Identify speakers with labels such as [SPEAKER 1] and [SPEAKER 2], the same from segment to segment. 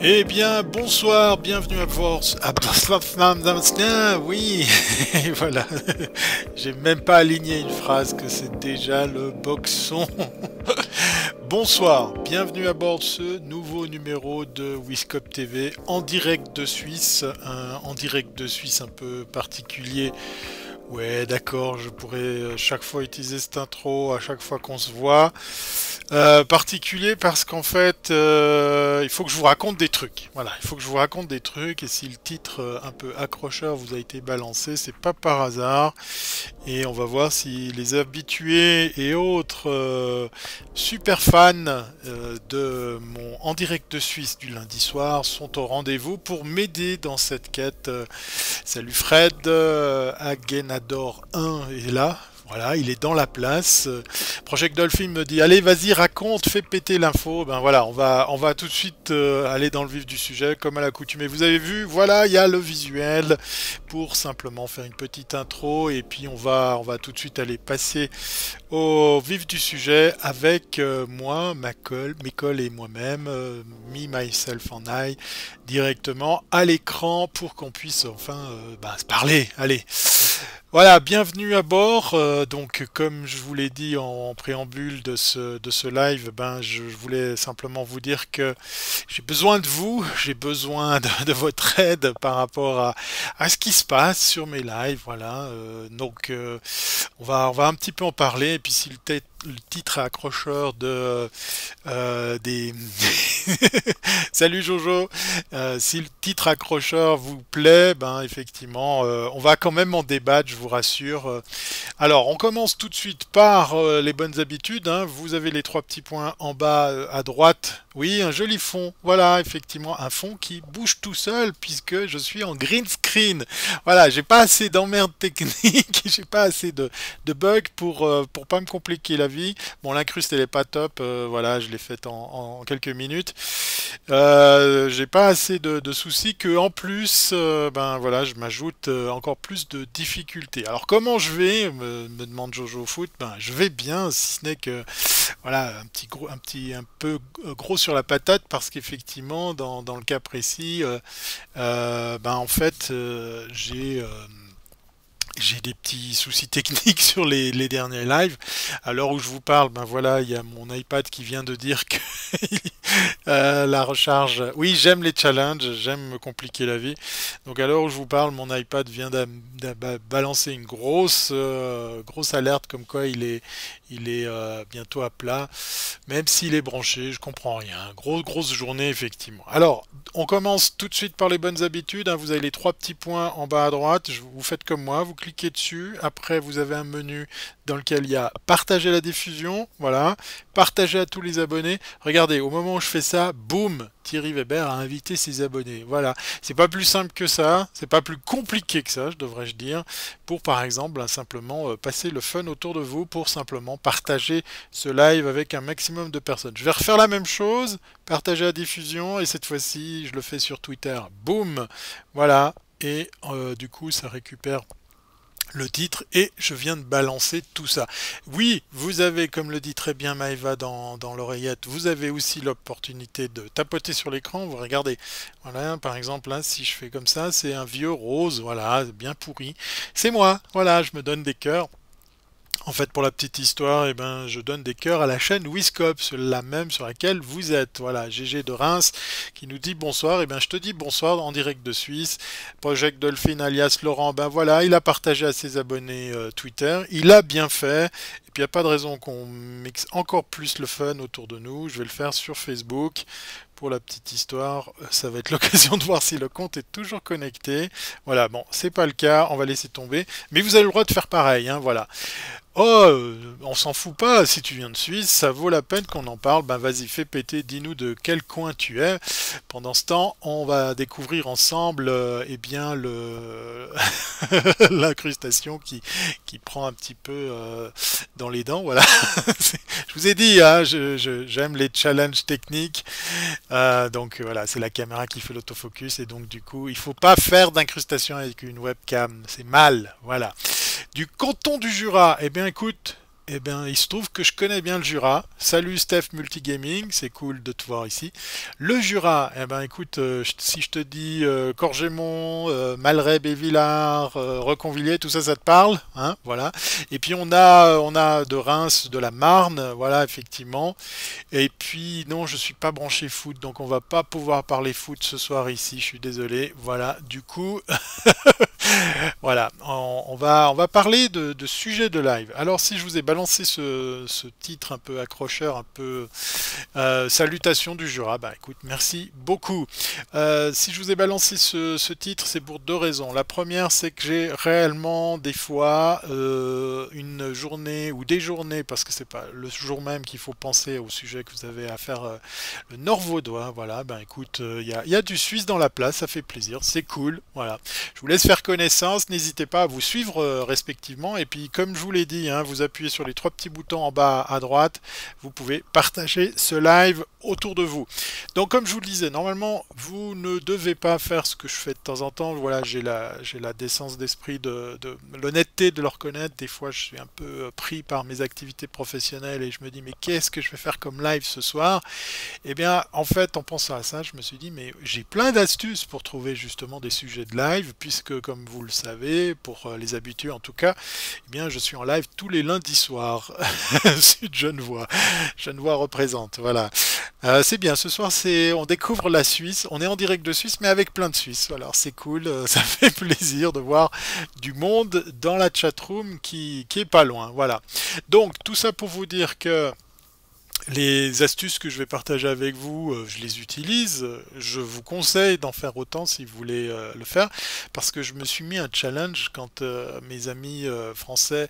[SPEAKER 1] Eh bien, bonsoir, bienvenue à Force. Oui, voilà. J'ai même pas aligné une phrase que c'est déjà le boxon. Bonsoir, bienvenue à bord de ce nouveau numéro de Wiscop TV en direct de Suisse. En direct de Suisse un peu particulier. Ouais, d'accord, je pourrais chaque fois utiliser cette intro à chaque fois qu'on se voit. Particulier parce qu'en fait, il faut que je vous raconte des trucs. Voilà, il faut que je vous raconte des trucs. Et si le titre un peu accrocheur vous a été balancé, c'est pas par hasard. Et on va voir si les habitués et autres super fans de mon en direct de Suisse du lundi soir sont au rendez-vous pour m'aider dans cette quête. Salut Fred, Agenador 1 est là. Voilà, il est dans la place. Project Dolphin me dit, allez, vas-y, raconte, fais péter l'info. Ben voilà, on va tout de suite aller dans le vif du sujet, comme à l'accoutumée. Vous avez vu, voilà, il y a le visuel pour simplement faire une petite intro, et puis on va tout de suite aller passer au vif du sujet avec moi, Micole et moi-même, me, myself and I, directement à l'écran pour qu'on puisse enfin se parler. Allez. Voilà, bienvenue à bord. Donc, comme je vous l'ai dit en préambule de ce live, je voulais simplement vous dire que j'ai besoin de vous, j'ai besoin de votre aide par rapport à ce qui se passe sur mes lives. Voilà, on va un petit peu en parler. Et puis, si le titre est accrocheur des Salut Jojo. Si le titre accrocheur vous plaît, ben effectivement, on va quand même en débattre, je vous rassure. Alors, on commence tout de suite par les bonnes habitudes, hein. Vous avez les trois petits points en bas à droite. Oui, un joli fond. Voilà, effectivement, un fond qui bouge tout seul puisque je suis en green screen. Voilà, j'ai pas assez d'emmerdes techniques, j'ai pas assez de bugs pour pas me compliquer la vie. Bon, l'incruste elle est pas top. Voilà, je l'ai faite en quelques minutes. J'ai pas assez de soucis que en plus, ben voilà, je m'ajoute encore plus de difficultés. Alors comment je vais, me demande Jojo Foot. Ben je vais bien, si ce n'est que voilà un peu gros sur la patate parce qu'effectivement dans le cas précis, en fait j'ai des petits soucis techniques sur les derniers lives. À l'heure où je vous parle, ben voilà, il y a mon iPad qui vient de dire que la recharge. Oui, j'aime les challenges, j'aime me compliquer la vie. Donc à l'heure où je vous parle, mon iPad vient de balancer une grosse alerte comme quoi il est bientôt à plat. Même s'il est branché, je comprends rien. Grosse journée effectivement. Alors, on commence tout de suite par les bonnes habitudes, hein. Vous avez les trois petits points en bas à droite. Vous faites comme moi, vous cliquez dessus. Après, vous avez un menu dans lequel il y a partager la diffusion. Voilà. Partager à tous les abonnés. Regardez, au moment où je fais ça, boum, Thierry Weber a invité ses abonnés. Voilà. C'est pas plus simple que ça. C'est pas plus compliqué que ça, devrais-je dire. Pour, par exemple, simplement passer le fun autour de vous pour simplement partager ce live avec un maximum de personnes. Je vais refaire la même chose, partager la diffusion, et cette fois-ci, je le fais sur Twitter. Boum, voilà, et du coup, ça récupère le titre et je viens de balancer tout ça. Oui, vous avez, comme le dit très bien Maëva dans l'oreillette, vous avez aussi l'opportunité de tapoter sur l'écran. Vous regardez, voilà, par exemple, là, si je fais comme ça, c'est un vieux rose, voilà, bien pourri. C'est moi, voilà, je me donne des cœurs. En fait, pour la petite histoire, eh ben, je donne des cœurs à la chaîne Wiscop, celle-là même sur laquelle vous êtes. Voilà, GG de Reims qui nous dit bonsoir. Eh ben, je te dis bonsoir en direct de Suisse. Project Dolphin alias Laurent, ben voilà, il a partagé à ses abonnés Twitter. Il a bien fait. Et puis, il n'y a pas de raison qu'on mixe encore plus le fun autour de nous. Je vais le faire sur Facebook. Pour la petite histoire, ça va être l'occasion de voir si le compte est toujours connecté. Voilà, bon, c'est pas le cas, on va laisser tomber. Mais vous avez le droit de faire pareil, hein, voilà. Oh, on s'en fout pas, si tu viens de Suisse, ça vaut la peine qu'on en parle. Ben vas-y, fais péter, dis-nous de quel coin tu es. Pendant ce temps, on va découvrir ensemble eh bien l'incrustation qui prend un petit peu dans les dents. Voilà. Je vous ai dit, hein, j'aime les challenges techniques. Donc voilà, c'est la caméra qui fait l'autofocus et donc du coup, il faut pas faire d'incrustation avec une webcam, c'est mal. Voilà. Du canton du Jura, eh bien écoute, Eh bien, il se trouve que je connais bien le Jura. Salut Steph Multigaming, c'est cool de te voir ici. Le Jura, eh ben écoute, si je te dis Corgémont, Malray, Bévillard, Reconvilier, tout ça, ça te parle, hein, voilà. Et puis on a de Reims, de la Marne, voilà, effectivement. Et puis non, je suis pas branché foot, donc on va pas pouvoir parler foot ce soir ici. Je suis désolé. Voilà, du coup, voilà, on va parler de sujets de live. Alors, si je vous ai balancé ce titre un peu accrocheur, un peu Salutations du Jura, bah écoute, merci beaucoup. Si je vous ai balancé ce titre, c'est pour deux raisons. La première, c'est que j'ai réellement des fois une journée ou des journées, parce que c'est pas le jour même qu'il faut penser au sujet que vous avez à faire, le Nord Vaudois. Voilà, ben écoute, il y a du Suisse dans la place, ça fait plaisir, c'est cool. Voilà. Je vous laisse faire connaissance, n'hésitez pas à vous suivre respectivement. Et puis, comme je vous l'ai dit, hein, vous appuyez sur les trois petits boutons en bas à droite, vous pouvez partager ce live autour de vous. Donc, comme je vous le disais, normalement, vous ne devez pas faire ce que je fais de temps en temps. Voilà, j'ai la décence d'esprit, l'honnêteté de le reconnaître. Des fois, je suis un peu pris par mes activités professionnelles et je me dis, mais qu'est-ce que je vais faire comme live ce soir? Eh bien, en fait, en pensant à ça, je me suis dit, mais j'ai plein d'astuces pour trouver justement des sujets de live, puisque, comme vous le savez, pour les habitués en tout cas, eh bien, je suis en live tous les lundis soirs. Sud Genevois. Genevois représente, voilà. C'est bien, ce soir, on découvre la Suisse. On est en direct de Suisse, mais avec plein de Suisses. Alors, c'est cool, ça fait plaisir de voir du monde dans la chatroom qui est pas loin. Voilà. Donc, tout ça pour vous dire que les astuces que je vais partager avec vous, je les utilise. Je vous conseille d'en faire autant si vous voulez le faire, parce que je me suis mis un challenge quand mes amis français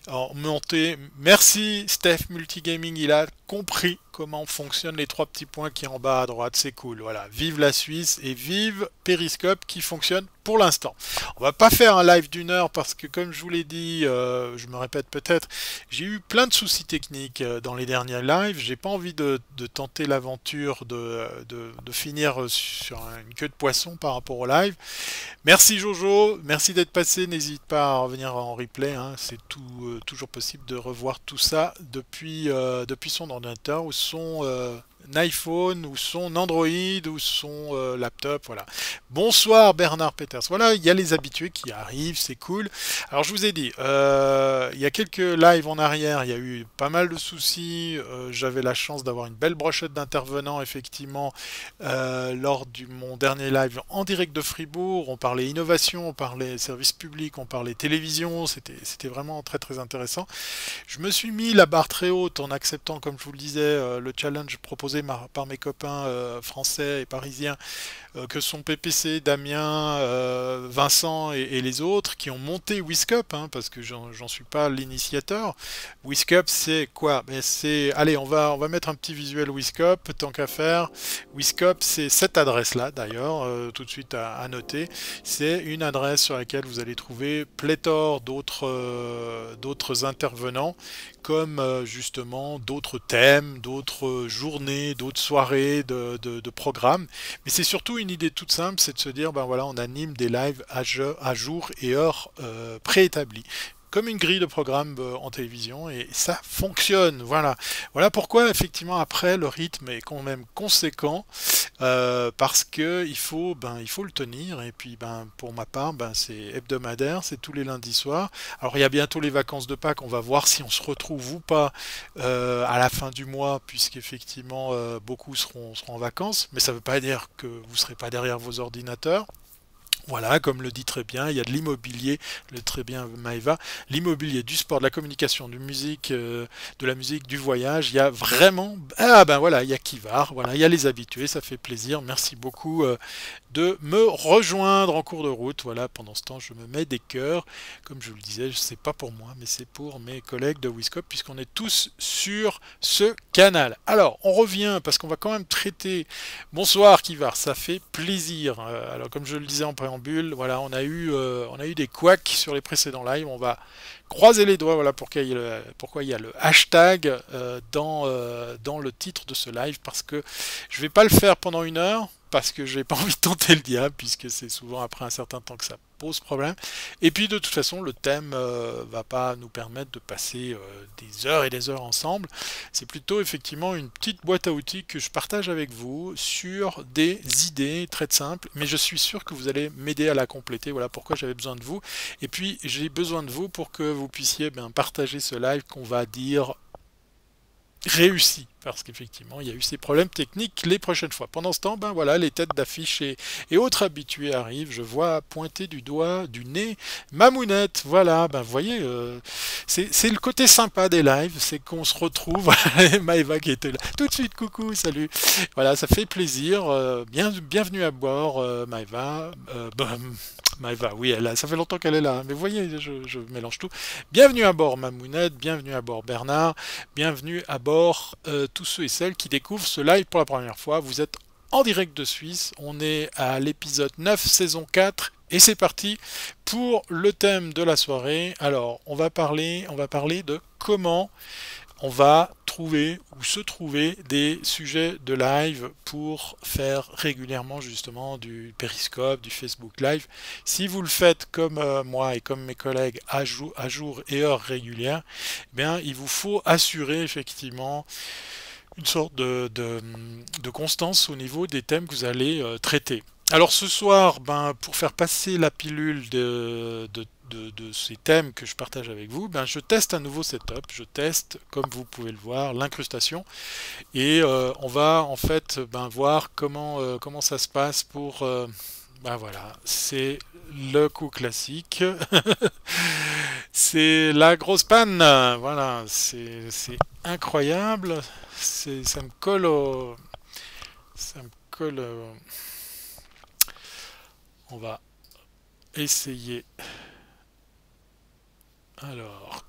[SPEAKER 1] ont monté. Merci Steph Multigaming, il a compris comment fonctionnent les trois petits points qui sont en bas à droite. C'est cool. Voilà. Vive la Suisse et vive Periscope qui fonctionne pour l'instant. On va pas faire un live d'une heure parce que, comme je vous l'ai dit, je me répète peut-être, j'ai eu plein de soucis techniques dans les derniers lives. J'ai pas envie de tenter l'aventure de finir sur une queue de poisson par rapport au live. Merci Jojo, merci d'être passé. N'hésite pas à revenir en replay, hein. C'est toujours possible de revoir tout ça depuis son ordinateur ou son iPhone ou son Android ou son laptop. Voilà. Bonsoir Bernard Peters. Voilà, il y a les habitués qui arrivent, c'est cool. Alors je vous ai dit, il y a quelques lives en arrière, il y a eu pas mal de soucis. J'avais la chance d'avoir une belle brochette d'intervenants effectivement lors de mon dernier live en direct de Fribourg. On parlait innovation, on parlait services publics, on parlait télévision. C'était vraiment très très intéressant. Je me suis mis la barre très haute en acceptant, comme je vous le disais, le challenge proposé par mes copains français et parisiens, que sont PPC, Damien, Vincent et les autres, qui ont monté WizCup, hein, parce que j'en suis pas l'initiateur. WizCup, c'est quoi? Ben, allez, on va mettre un petit visuel WizCup, tant qu'à faire. WizCup, c'est cette adresse-là, d'ailleurs, tout de suite à noter. C'est une adresse sur laquelle vous allez trouver pléthore d'autres intervenants, comme justement d'autres thèmes, d'autres journées, d'autres soirées de programmes. Mais c'est surtout une idée toute simple, c'est de se dire, ben voilà, on anime des lives à jour et heure préétablis, comme une grille de programme en télévision, et ça fonctionne. Voilà pourquoi effectivement après le rythme est quand même conséquent, parce que il faut le tenir. Et puis pour ma part, c'est hebdomadaire, c'est tous les lundis soirs. Alors il y a bientôt les vacances de Pâques, on va voir si on se retrouve ou pas à la fin du mois, puisqu'effectivement beaucoup seront en vacances, mais ça ne veut pas dire que vous ne serez pas derrière vos ordinateurs. Voilà, comme le dit très bien, il y a de l'immobilier, le très bien Maëva, l'immobilier, du sport, de la communication, de la musique, du voyage. Il y a vraiment, voilà, il y a Kivar, voilà, il y a les habitués, ça fait plaisir. Merci beaucoup de me rejoindre en cours de route. Voilà, pendant ce temps, je me mets des cœurs. Comme je vous le disais, c'est pas pour moi, mais c'est pour mes collègues de WizCup, puisqu'on est tous sur ce canal. Alors, on revient parce qu'on va quand même traiter. Bonsoir Kivar, ça fait plaisir. Alors, comme je le disais en préambule, voilà, on a eu des couacs sur les précédents lives. On va croiser les doigts, voilà pourquoi il y a le hashtag dans le titre de ce live, parce que je vais pas le faire pendant une heure, parce que j'ai pas envie de tenter le diable, puisque c'est souvent après un certain temps que ça pose problème. Et puis de toute façon, le thème va pas nous permettre de passer des heures et des heures ensemble. C'est plutôt effectivement une petite boîte à outils que je partage avec vous sur des idées très simples, mais je suis sûr que vous allez m'aider à la compléter. Voilà pourquoi j'avais besoin de vous. Et puis j'ai besoin de vous pour que vous puissiez partager ce live qu'on va dire réussi, parce qu'effectivement il y a eu ces problèmes techniques les prochaines fois. Pendant ce temps, voilà, les têtes d'affiche et autres habitués arrivent. Je vois pointer du doigt, du nez, Mamounette. Voilà, vous voyez, c'est le côté sympa des lives, c'est qu'on se retrouve. Maëva qui était là tout de suite, coucou, salut. Voilà, ça fait plaisir. Bienvenue à bord, Maëva. Maëva, oui, ça fait longtemps qu'elle est là, mais vous voyez, je mélange tout. Bienvenue à bord Mamounette, bienvenue à bord Bernard, bienvenue à bord tous ceux et celles qui découvrent ce live pour la première fois. Vous êtes en direct de Suisse, on est à l'épisode 9, saison 4, et c'est parti pour le thème de la soirée. Alors, on va parler de comment on va trouver ou se trouver des sujets de live pour faire régulièrement justement du Periscope, du Facebook Live. Si vous le faites comme moi et comme mes collègues à jour et heure régulière, il vous faut assurer effectivement une sorte de constance au niveau des thèmes que vous allez traiter. Alors ce soir, pour faire passer la pilule de ces thèmes que je partage avec vous, je teste un nouveau setup. Je teste, comme vous pouvez le voir, l'incrustation. Et on va en fait voir comment ça se passe pour... voilà, c'est le coup classique. C'est la grosse panne. Voilà, c'est incroyable. Ça me colle au... Ça me colle au... On va essayer. Alors.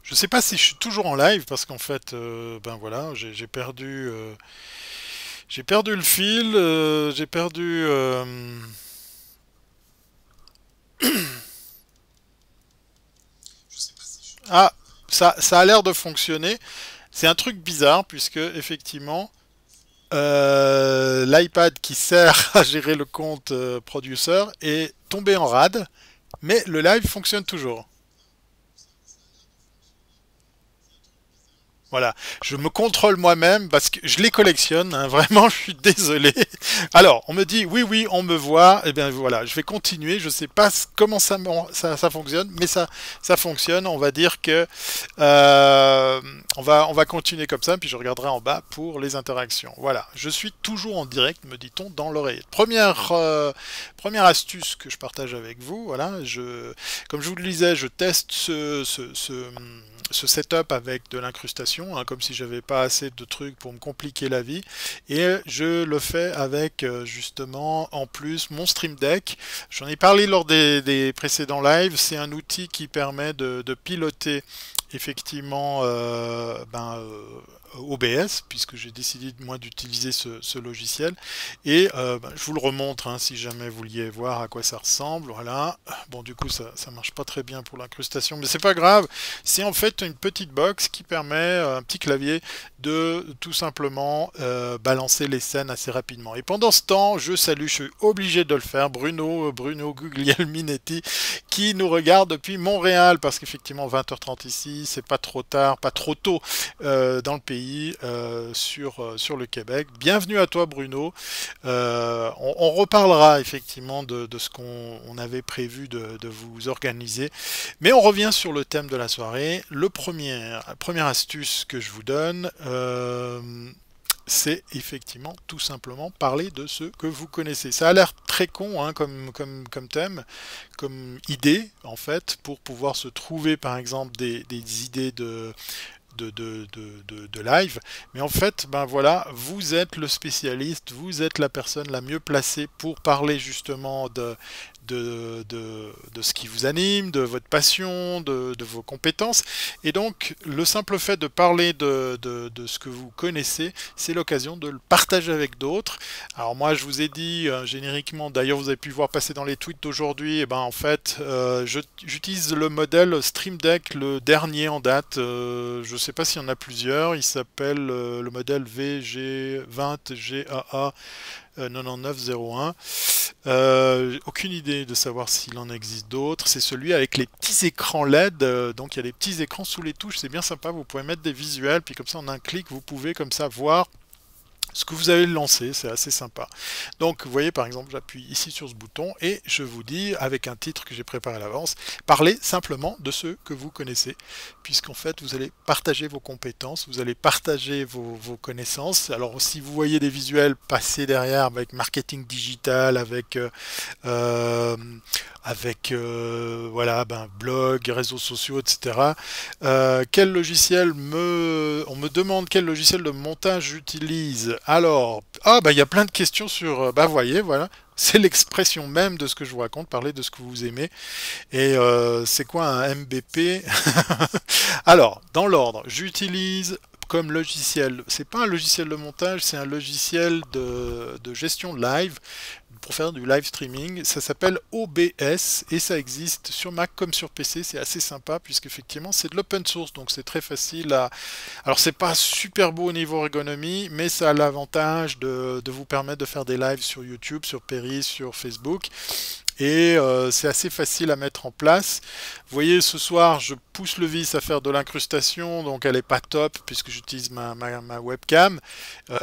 [SPEAKER 1] Je sais pas si je suis toujours en live parce qu'en fait, voilà, j'ai perdu le fil, j'ai perdu. Ah, ça a l'air de fonctionner. C'est un truc bizarre puisque effectivement l'iPad qui sert à gérer le compte producer est tombé en rade, mais le live fonctionne toujours. Voilà, je me contrôle moi-même parce que je les collectionne, hein, vraiment, je suis désolé. Alors, on me dit oui, on me voit, et bien voilà, je vais continuer. Je sais pas comment ça fonctionne, mais ça fonctionne. On va dire que on va continuer comme ça, puis je regarderai en bas pour les interactions. Voilà, je suis toujours en direct, me dit-on dans l'oreille. Première astuce que je partage avec vous. Voilà, comme je vous le disais, je teste ce setup avec de l'incrustation, hein, comme si j'avais pas assez de trucs pour me compliquer la vie, et je le fais avec justement en plus mon Stream Deck. J'en ai parlé lors des précédents lives. C'est un outil qui permet de piloter effectivement OBS, puisque j'ai décidé moi d'utiliser ce logiciel, et je vous le remontre hein, si jamais vous vouliez voir à quoi ça ressemble. Voilà, bon du coup ça marche pas très bien pour l'incrustation, mais c'est pas grave. C'est en fait une petite box qui permet, un petit clavier, de tout simplement balancer les scènes assez rapidement. Et pendant ce temps, je suis obligé de le faire, Bruno Guglielminetti, qui nous regarde depuis Montréal, parce qu'effectivement 20h30 ici, c'est pas trop tard, pas trop tôt dans le pays, sur le Québec. Bienvenue à toi Bruno. On reparlera effectivement de ce qu'on avait prévu de vous organiser, mais on revient sur le thème de la soirée. La première astuce que je vous donne, c'est effectivement tout simplement parler de ce que vous connaissez. Ça a l'air très con hein, comme thème, comme idée en fait, pour pouvoir se trouver par exemple des idées de live, mais en fait voilà, vous êtes le spécialiste, vous êtes la personne la mieux placée pour parler justement de ce qui vous anime, de votre passion, de vos compétences. Et donc le simple fait de parler de ce que vous connaissez, c'est l'occasion de le partager avec d'autres. Alors moi je vous ai dit génériquement, d'ailleurs vous avez pu voir passer dans les tweets d'aujourd'hui, et en fait j'utilise le modèle Stream Deck, le dernier en date. Je sais pas s'il y en a plusieurs. Il s'appelle le modèle VG20GAA 9901. Aucune idée de savoir s'il en existe d'autres. C'est celui avec les petits écrans LED. Donc il y a des petits écrans sous les touches. C'est bien sympa. Vous pouvez mettre des visuels. Puis comme ça, en un clic, vous pouvez comme ça voir ce que vous avez lancé, c'est assez sympa. Donc vous voyez par exemple, j'appuie ici sur ce bouton et je vous dis avec un titre que j'ai préparé à l'avance, parlez simplement de ceux que vous connaissez, puisqu'en fait vous allez partager vos compétences, vous allez partager vos connaissances. Alors si vous voyez des visuels passer derrière avec marketing digital, euh, voilà, blog, réseaux sociaux, etc. Quel logiciel on me demande quel logiciel de montage j'utilise. Alors, il y a plein de questions sur, voyez, voilà, c'est l'expression même de ce que je vous raconte, parler de ce que vous aimez. Et c'est quoi un MBP? Alors, dans l'ordre, j'utilise comme logiciel, c'est pas un logiciel de montage, c'est un logiciel de gestion de live, pour faire du live streaming. Ça s'appelle OBS et ça existe sur Mac comme sur PC. C'est assez sympa puisqu'effectivement c'est de l'open source, donc c'est très facile à... Alors c'est pas super beau au niveau ergonomie, mais ça a l'avantage de vous permettre de faire des lives sur YouTube, sur Perry, sur Facebook. Et c'est assez facile à mettre en place. Vous voyez, ce soir, je pousse le vis à faire de l'incrustation, donc elle n'est pas top puisque j'utilise ma webcam.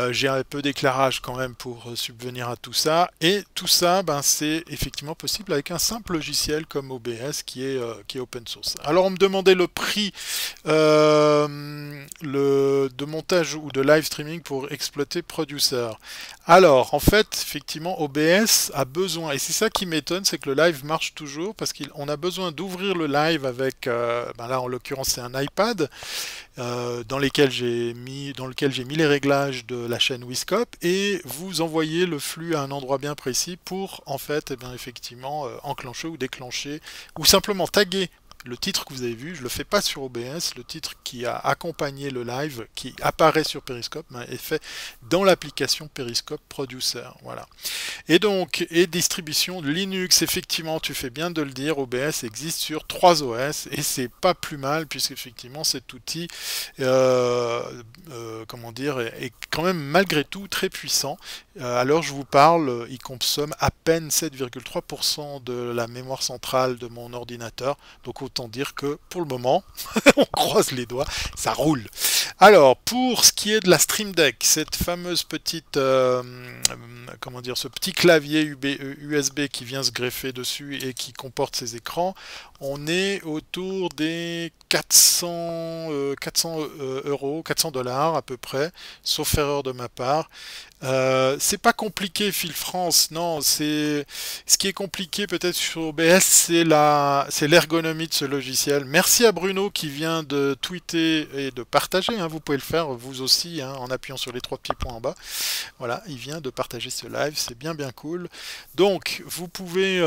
[SPEAKER 1] J'ai un peu d'éclairage quand même pour subvenir à tout ça. Et tout ça, c'est effectivement possible avec un simple logiciel comme OBS qui est open source. Alors, on me demandait le prix de montage ou de live streaming pour exploiter Producer. Alors, en fait, effectivement, OBS a besoin, et c'est ça qui m'étonne, c'est que le live marche toujours, parce qu'on a besoin d'ouvrir le live avec, là en l'occurrence c'est un iPad, dans lequel j'ai mis les réglages de la chaîne Wiscope, et vous envoyez le flux à un endroit bien précis pour, en fait, effectivement, enclencher ou déclencher, ou simplement taguer le titre que vous avez vu. Je le fais pas sur OBS, le titre qui a accompagné le live, qui apparaît sur Periscope, est fait dans l'application Periscope Producer. Voilà. Et donc, distribution Linux, effectivement, tu fais bien de le dire, OBS existe sur 3 OS, et c'est pas plus mal, puisqu'effectivement, cet outil, comment dire, est quand même malgré tout très puissant. Alors, je vous parle, il consomme à peine 7,3% de la mémoire centrale de mon ordinateur, donc autant dire que pour le moment, on croise les doigts, ça roule. Alors, pour ce qui est de la Stream Deck, cette fameuse petite, comment dire, ce petit clavier USB qui vient se greffer dessus et qui comporte ces écrans, on est autour des 400 euros, 400 dollars à peu près, sauf erreur de ma part. C'est pas compliqué, Fil France, non, ce qui est compliqué peut-être sur OBS, c'est l'ergonomie de ce logiciel. Merci à Bruno qui vient de tweeter et de partager, hein, vous pouvez le faire vous aussi, hein, en appuyant sur les 3 petits points en bas. Voilà, il vient de partager ce live, c'est bien cool. Donc, vous pouvez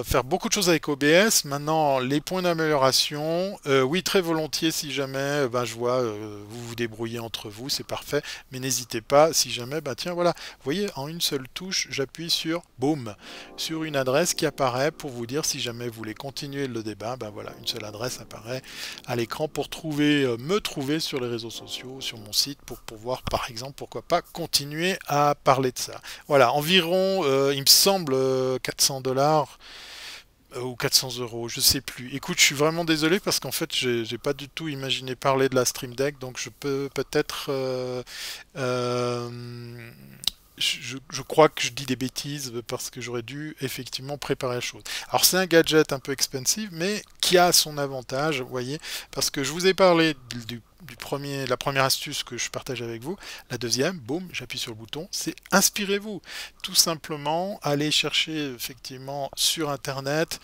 [SPEAKER 1] faire beaucoup de choses avec OBS. Maintenant, les points d'amélioration, oui, très volontiers, si jamais, je vois, vous vous débrouillez entre vous, c'est parfait, mais n'hésitez pas, si jamais, tiens, voilà, vous voyez, en une seule touche, j'appuie sur, boum, sur une adresse qui apparaît pour vous dire si jamais vous voulez continuer le débat, voilà, une seule adresse apparaît à l'écran pour me trouver sur les réseaux sociaux, sur mon site, pour pouvoir, par exemple, pourquoi pas, continuer à parler de ça. Voilà, environ, il me semble, 400 dollars ou 400 euros, je sais plus. Écoute, je suis vraiment désolé parce qu'en fait, j'ai pas du tout imaginé parler de la Stream Deck, donc je peux peut-être... je crois que je dis des bêtises parce que j'aurais dû effectivement préparer la chose. Alors c'est un gadget un peu expensive, mais qui a son avantage, vous voyez, parce que je vous ai parlé la première astuce que je partage avec vous. La deuxième, boum, j'appuie sur le bouton, c'est inspirez-vous. Tout simplement, allez chercher effectivement sur Internet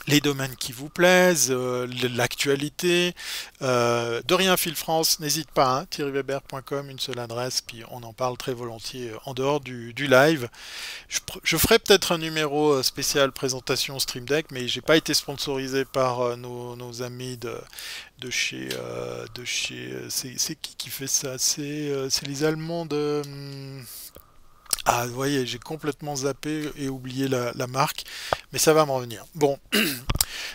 [SPEAKER 1] les domaines qui vous plaisent, l'actualité. De rien, Fil France, n'hésite pas, hein, thierryweber.com, une seule adresse, puis on en parle très volontiers en dehors du live. Je ferai peut-être un numéro spécial présentation Stream Deck, mais j'ai pas été sponsorisé par nos amis de chez... c'est qui fait ça? C'est les Allemands de... Ah, vous voyez, j'ai complètement zappé et oublié la marque, mais ça va me revenir. Bon,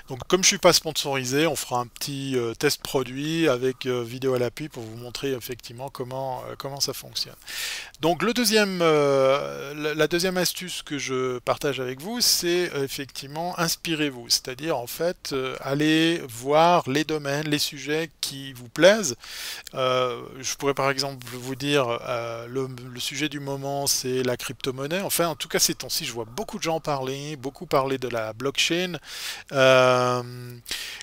[SPEAKER 1] Donc comme je suis pas sponsorisé, on fera un petit test produit avec vidéo à l'appui pour vous montrer effectivement comment ça fonctionne. Donc la deuxième astuce que je partage avec vous, c'est effectivement inspirez-vous, c'est-à-dire en fait allez voir les domaines, les sujets qui vous plaisent. Je pourrais par exemple vous dire le sujet du moment c'est la crypto-monnaie. Enfin en tout cas ces temps-ci je vois beaucoup de gens parler, beaucoup parler de la blockchain.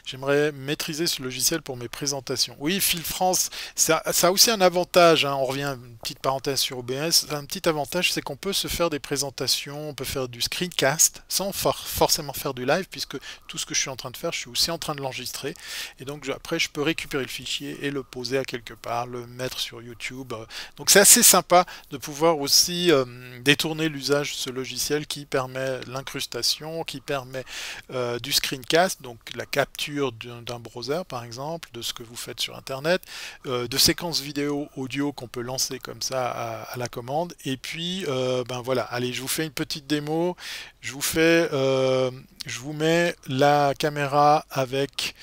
[SPEAKER 1] J'aimerais maîtriser ce logiciel pour mes présentations. Oui, Phil France, ça a aussi un avantage, hein. On revient, une petite parenthèse sur OBS, un petit avantage c'est qu'on peut se faire des présentations, on peut faire du screencast sans forcément faire du live, puisque tout ce que je suis en train de faire, je suis aussi en train de l'enregistrer. Et donc après je peux récupérer le fichier et le poser à quelque part, le mettre sur YouTube. Donc c'est assez sympa de pouvoir aussi détourner l'usage de ce logiciel qui permet l'incrustation, qui permet du screencast, donc la capture d'un browser par exemple, de ce que vous faites sur internet, de séquences vidéo audio qu'on peut lancer comme ça à la commande. Et puis ben voilà, allez, je vous fais une petite démo, je vous mets la caméra avec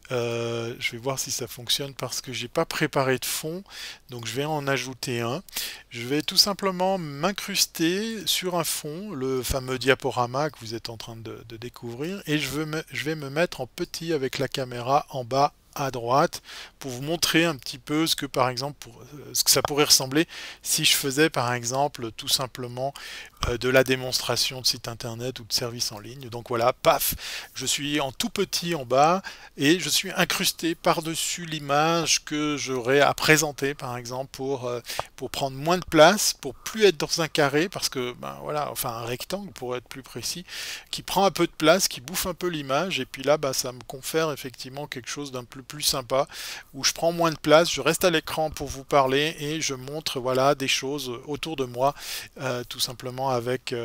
[SPEAKER 1] je vais voir si ça fonctionne parce que j'ai pas préparé de fond, donc je vais en ajouter un. Je vais tout simplement m'incruster sur un fond, le fameux diaporama que vous êtes en train de découvrir, et je vais me mettre en petit avec la caméra en bas à droite pour vous montrer un petit peu ce que par exemple ce que ça pourrait ressembler si je faisais par exemple tout simplement de la démonstration de site internet ou de services en ligne. Donc voilà, paf, je suis en tout petit en bas et je suis incrusté par-dessus l'image que j'aurais à présenter par exemple pour prendre moins de place, pour plus être dans un carré, parce que ben voilà, enfin un rectangle pour être plus précis, qui prend un peu de place, qui bouffe un peu l'image, et puis là bah, ça me confère effectivement quelque chose d'un peu plus sympa, où je prends moins de place, je reste à l'écran pour vous parler et je montre voilà des choses autour de moi, tout simplement avec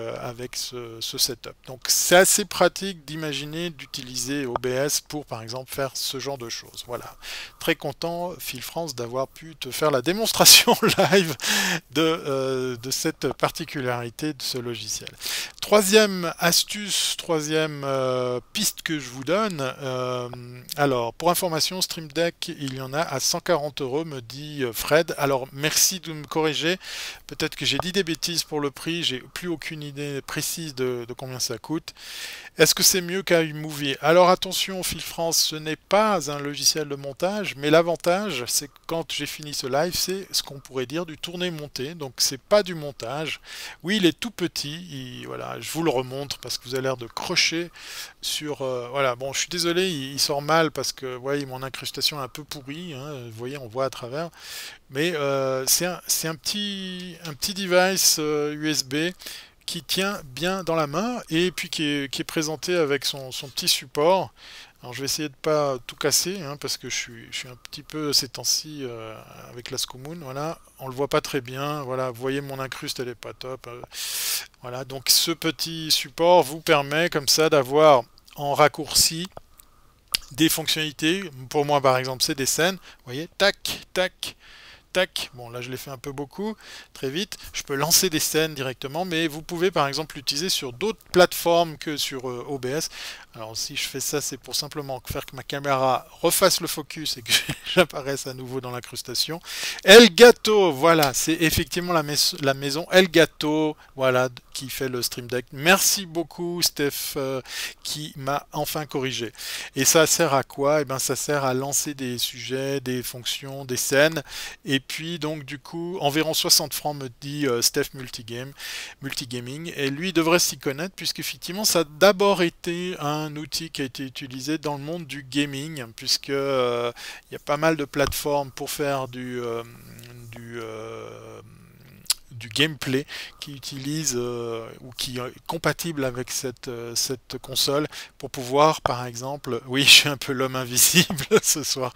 [SPEAKER 1] ce setup. Donc c'est assez pratique d'imaginer d'utiliser OBS pour par exemple faire ce genre de choses. Voilà, très content Phil France d'avoir pu te faire la démonstration live de cette particularité de ce logiciel. Troisième astuce, troisième piste que je vous donne, alors pour information, Stream Deck il y en a à 140 €, me dit Fred. Alors merci de me corriger, peut-être que j'ai dit des bêtises pour le prix, j'ai plus aucune idée précise de combien ça coûte. Est-ce que c'est mieux qu'iMovie? Alors attention, Phil France, ce n'est pas un logiciel de montage, mais l'avantage, c'est que quand j'ai fini ce live, c'est ce qu'on pourrait dire du tourner-monter, donc c'est pas du montage. Oui, il est tout petit, voilà, je vous le remontre parce que vous avez l'air de crocher sur... voilà, bon, je suis désolé, il sort mal parce que, vous voyez, mon incrustation est un peu pourrie, hein, vous voyez, on voit à travers, mais c'est un petit device USB qui tient bien dans la main et puis qui est présenté avec son petit support. Alors je vais essayer de pas tout casser hein, parce que je suis un petit peu ces temps-ci avec la Scomoon, voilà, on le voit pas très bien, voilà, vous voyez mon incruste elle est pas top, voilà, donc ce petit support vous permet comme ça d'avoir en raccourci des fonctionnalités, pour moi par exemple c'est des scènes, vous voyez, tac, tac, tac, bon là je l'ai fait un peu beaucoup, très vite, je peux lancer des scènes directement, mais vous pouvez par exemple l'utiliser sur d'autres plateformes que sur OBS. Alors si je fais ça, c'est pour simplement faire que ma caméra refasse le focus et que j'apparaisse à nouveau dans l'incrustation. Elgato, voilà, c'est effectivement la maison Elgato, voilà, qui fait le Stream Deck. Merci beaucoup Steph qui m'a enfin corrigé. Et ça sert à quoi? Eh bien ça sert à lancer des sujets, des fonctions, des scènes, et puis donc du coup environ 60 francs me dit Steph Multigaming, et lui devrait s'y connaître puisqu'effectivement ça a d'abord été un outil qui a été utilisé dans le monde du gaming, puisque il y a pas mal de plateformes pour faire du gameplay qui utilise ou qui est compatible avec cette console pour pouvoir par exemple, oui je suis un peu l'homme invisible ce soir,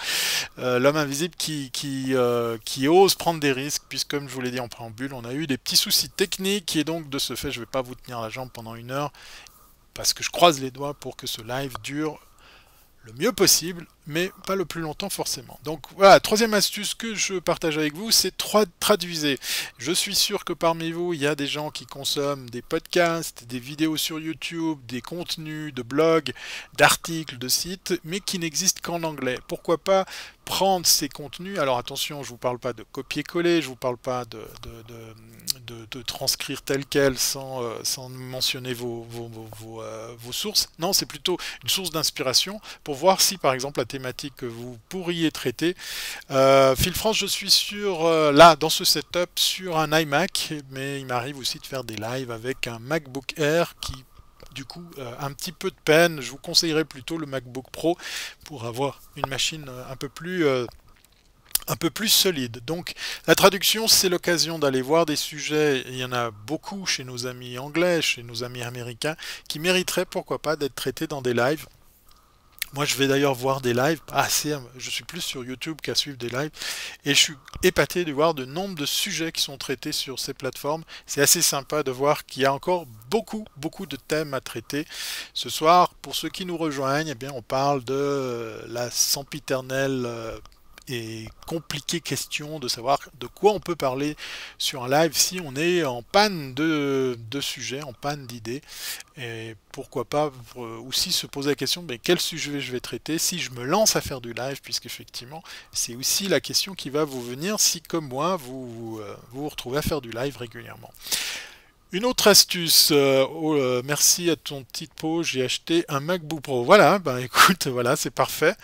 [SPEAKER 1] l'homme invisible qui ose prendre des risques, puisque comme je vous l'ai dit en préambule, on a eu des petits soucis techniques et donc de ce fait je vais pas vous tenir la jambe pendant 1 heure parce que je croise les doigts pour que ce live dure le mieux possible. mais pas le plus longtemps forcément. Donc voilà, troisième astuce que je partage avec vous, c'est traduisez. Je suis sûr que parmi vous, il y a des gens qui consomment des podcasts, des vidéos sur YouTube, des contenus de blogs, d'articles, de sites, mais qui n'existent qu'en anglais. Pourquoi pas prendre ces contenus, alors attention, je ne vous parle pas de copier-coller, je ne vous parle pas de transcrire tel quel sans mentionner vos sources. Non, c'est plutôt une source d'inspiration pour voir si par exemple la thématique que vous pourriez traiter. Phil France, je suis là dans ce setup sur un iMac, mais il m'arrive aussi de faire des lives avec un MacBook Air qui du coup un petit peu de peine. Je vous conseillerais plutôt le MacBook Pro pour avoir une machine un peu plus solide. Donc la traduction, c'est l'occasion d'aller voir des sujets, il y en a beaucoup chez nos amis anglais, chez nos amis américains, qui mériteraient pourquoi pas d'être traités dans des lives. Moi, je vais d'ailleurs voir des lives, je suis plus sur YouTube qu'à suivre des lives, et je suis épaté de voir le nombre de sujets qui sont traités sur ces plateformes. C'est assez sympa de voir qu'il y a encore beaucoup de thèmes à traiter. Ce soir, pour ceux qui nous rejoignent, eh bien, on parle de la sempiternelle et compliquée question de savoir de quoi on peut parler sur un live si on est en panne de sujets, en panne d'idées. Et pourquoi pas aussi se poser la question, mais quel sujet je vais traiter si je me lance à faire du live, puisqu'effectivement, c'est aussi la question qui va vous venir si, comme moi, vous retrouvez à faire du live régulièrement. Une autre astuce, merci à ton petit pot, j'ai acheté un MacBook Pro. Voilà, ben écoute, voilà, c'est parfait.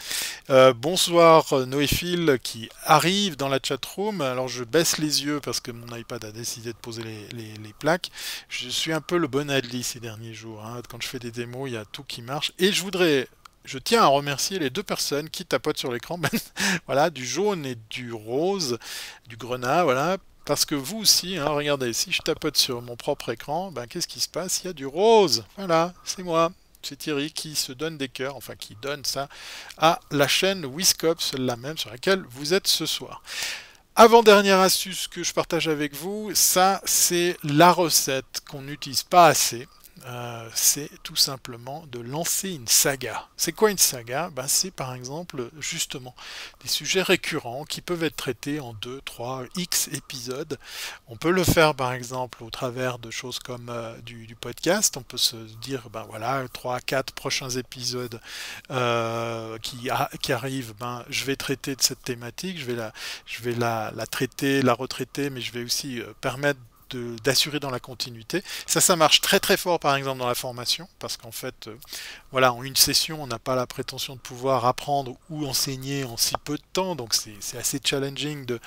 [SPEAKER 1] Bonsoir Noéphile qui arrive dans la chatroom. Alors je baisse les yeux parce que mon iPad a décidé de poser les plaques. Je suis un peu le bon Adli ces derniers jours, hein. Quand je fais des démos, il y a tout qui marche. Et je tiens à remercier les deux personnes qui tapotent sur l'écran, voilà, du jaune et du rose, du grenat, voilà. Parce que vous aussi, hein, regardez, si je tapote sur mon propre écran, ben, qu'est-ce qui se passe? Il y a du rose. Voilà, c'est moi. C'est Thierry qui se donne des cœurs, enfin qui donne ça à la chaîne Wiscop, celle-là même sur laquelle vous êtes ce soir. Avant-dernière astuce que je partage avec vous, ça c'est la recette qu'on n'utilise pas assez. C'est tout simplement de lancer une saga. C'est quoi une saga? Ben, c'est par exemple justement des sujets récurrents qui peuvent être traités en 2, 3, X épisodes. On peut le faire par exemple au travers de choses comme du podcast. On peut se dire, ben voilà, 3, 4 prochains épisodes qui arrivent, ben, je vais traiter de cette thématique, je vais la traiter, la retraiter, mais je vais aussi permettre d'assurer dans la continuité. Ça marche très fort par exemple dans la formation, parce qu'en fait, voilà, en une session, on n'a pas la prétention de pouvoir apprendre ou enseigner en si peu de temps, donc c'est assez challenging de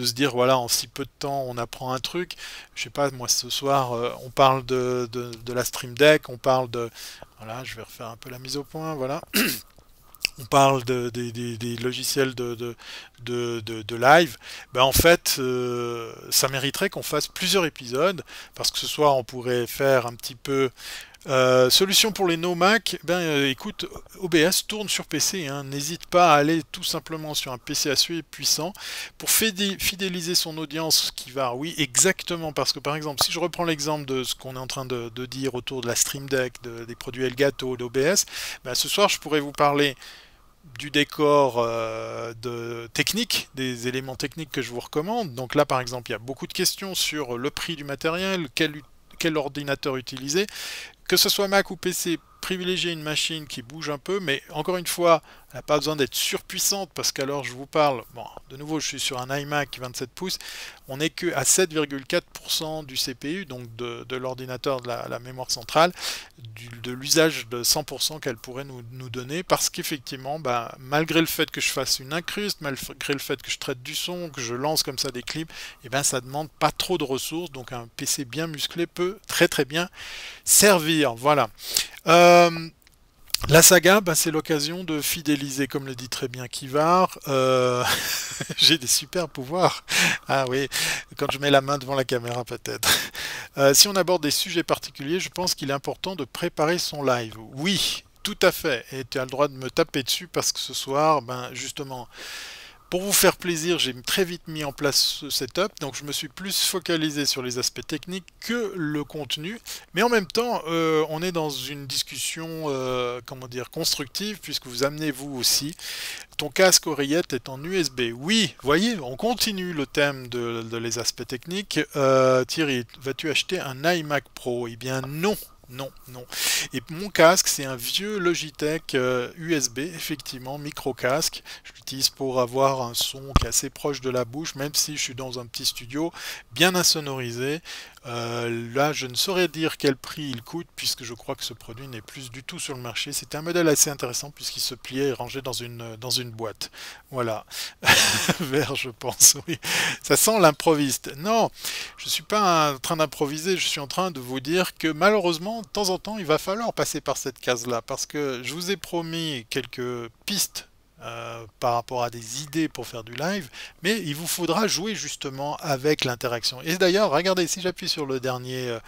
[SPEAKER 1] se dire, voilà, en si peu de temps, on apprend un truc. Je sais pas, moi ce soir, on parle de la Stream Deck, on parle de... Voilà, je vais refaire un peu la mise au point, voilà. On parle des logiciels de live, ben en fait, ça mériterait qu'on fasse plusieurs épisodes, parce que ce soir, on pourrait faire un petit peu... solution pour les no Mac, écoute, OBS tourne sur PC, hein, n'hésite pas à aller tout simplement sur un PC assez puissant pour fidéliser son audience qui va, oui, exactement, parce que par exemple, si je reprends l'exemple de ce qu'on est en train de dire autour de la Stream Deck, des produits Elgato, d'OBS, ben, ce soir, je pourrais vous parler du décor technique, des éléments techniques que je vous recommande. Donc là, par exemple, il y a beaucoup de questions sur le prix du matériel, quel ordinateur utiliser. Que ce soit Mac ou PC, privilégier une machine qui bouge un peu, mais encore une fois, elle n'a pas besoin d'être surpuissante, parce qu'alors je vous parle, bon, de nouveau je suis sur un iMac 27 pouces, on n'est que à 7,4% du CPU, donc de l'ordinateur, de la mémoire centrale, de l'usage de 100% qu'elle pourrait nous donner, parce qu'effectivement, bah, malgré le fait que je fasse une incruste, malgré le fait que je traite du son, que je lance comme ça des clips, et ben ça demande pas trop de ressources, donc un PC bien musclé peut très bien servir, voilà. La saga, bah, c'est l'occasion de fidéliser, comme le dit très bien Kivar. J'ai des super pouvoirs. Ah oui, quand je mets la main devant la caméra peut-être. Si on aborde des sujets particuliers, je pense qu'il est important de préparer son live. Oui, tout à fait. Et tu as le droit de me taper dessus parce que ce soir, ben justement, Pour vous faire plaisir, j'ai très vite mis en place ce setup, donc je me suis plus focalisé sur les aspects techniques que le contenu. Mais en même temps, on est dans une discussion, comment dire, constructive, puisque vous amenez vous aussi. Ton casque oreillette est en USB. Oui, voyez, on continue le thème de les aspects techniques. Thierry, vas-tu acheter un iMac Pro? Eh bien non. Non, non. Et mon casque, c'est un vieux Logitech USB, effectivement, micro-casque. Je l'utilise pour avoir un son qui est assez proche de la bouche, même si je suis dans un petit studio bien insonorisé. Là, je ne saurais dire quel prix il coûte, puisque je crois que ce produit n'est plus du tout sur le marché. C'était un modèle assez intéressant, puisqu'il se pliait et rangeait dans une boîte. Voilà. Vert, je pense, oui. Ça sent l'improviste. Non, je ne suis pas en train d'improviser, je suis en train de vous dire que malheureusement, de temps en temps, il va falloir passer par cette case-là, parce que je vous ai promis quelques pistes par rapport à des idées pour faire du live, mais il vous faudra jouer justement avec l'interaction. Et d'ailleurs, regardez, si j'appuie sur le dernier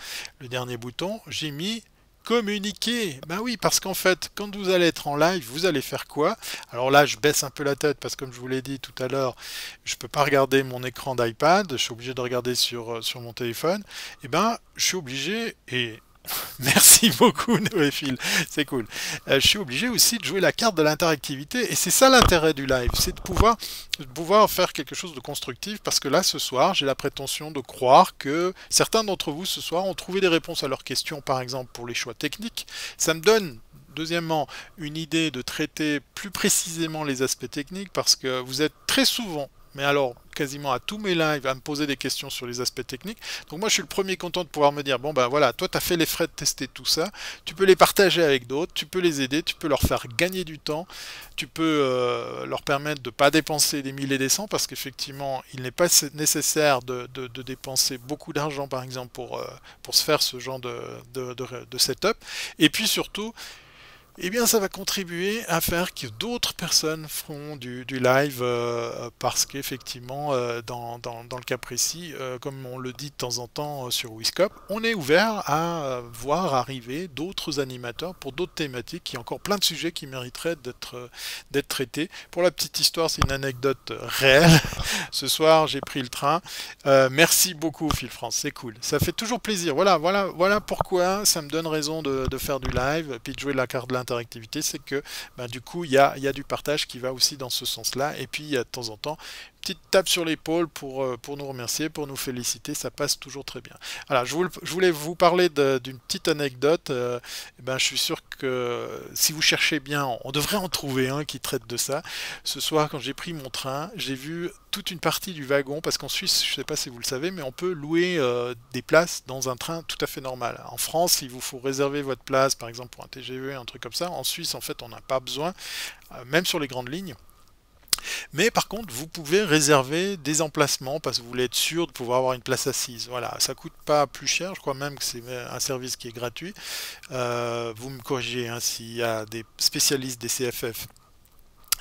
[SPEAKER 1] bouton, j'ai mis communiquer. Ben oui, parce qu'en fait, quand vous allez être en live, vous allez faire quoi? Alors là, je baisse un peu la tête parce que comme je vous l'ai dit tout à l'heure, je peux pas regarder mon écran d'iPad, je suis obligé de regarder sur mon téléphone. Et ben, je suis obligé, et merci beaucoup Noéphile, c'est cool. Je suis obligé aussi de jouer la carte de l'interactivité et c'est ça l'intérêt du live, c'est de pouvoir faire quelque chose de constructif parce que là ce soir j'ai la prétention de croire que certains d'entre vous ce soir ont trouvé des réponses à leurs questions par exemple pour les choix techniques. Ça me donne deuxièmement une idée de traiter plus précisément les aspects techniques parce que vous êtes très souvent mais alors quasiment à tous mes lives à me poser des questions sur les aspects techniques. Donc moi je suis le premier content de pouvoir me dire, bon ben voilà, toi tu as fait les frais de tester tout ça, tu peux les partager avec d'autres, tu peux les aider, tu peux leur faire gagner du temps, tu peux leur permettre de ne pas dépenser des milliers et des cents, parce qu'effectivement il n'est pas nécessaire de dépenser beaucoup d'argent par exemple pour se faire ce genre de setup. Et puis surtout, eh bien, ça va contribuer à faire que d'autres personnes feront du live parce qu'effectivement, dans le cas précis, comme on le dit de temps en temps sur Wiscop, on est ouvert à voir arriver d'autres animateurs pour d'autres thématiques. Il y a encore plein de sujets qui mériteraient d'être traités. Pour la petite histoire, c'est une anecdote réelle. Ce soir, j'ai pris le train. Merci beaucoup, Phil France, c'est cool. Ça fait toujours plaisir. Voilà pourquoi ça me donne raison de faire du live, puis de jouer la carte de l'interactivité, c'est que ben, du coup, il y a du partage qui va aussi dans ce sens-là. Et puis, il y a de temps en temps, une petite tape sur l'épaule pour nous remercier, pour nous féliciter, ça passe toujours très bien. Alors, je voulais vous parler d'une petite anecdote. Ben, je suis sûr que si vous cherchez bien, on devrait en trouver un qui traite de ça. Ce soir, quand j'ai pris mon train, j'ai vu toute une partie du wagon, parce qu'en Suisse, je ne sais pas si vous le savez, mais on peut louer des places dans un train tout à fait normal. En France, il vous faut réserver votre place, par exemple pour un TGV, un truc comme ça. En Suisse, en fait, on n'a pas besoin, même sur les grandes lignes. Mais par contre, vous pouvez réserver des emplacements parce que vous voulez être sûr de pouvoir avoir une place assise. Voilà, ça coûte pas plus cher, je crois même que c'est un service qui est gratuit. Vous me corrigez, hein, s'il y a des spécialistes des CFF.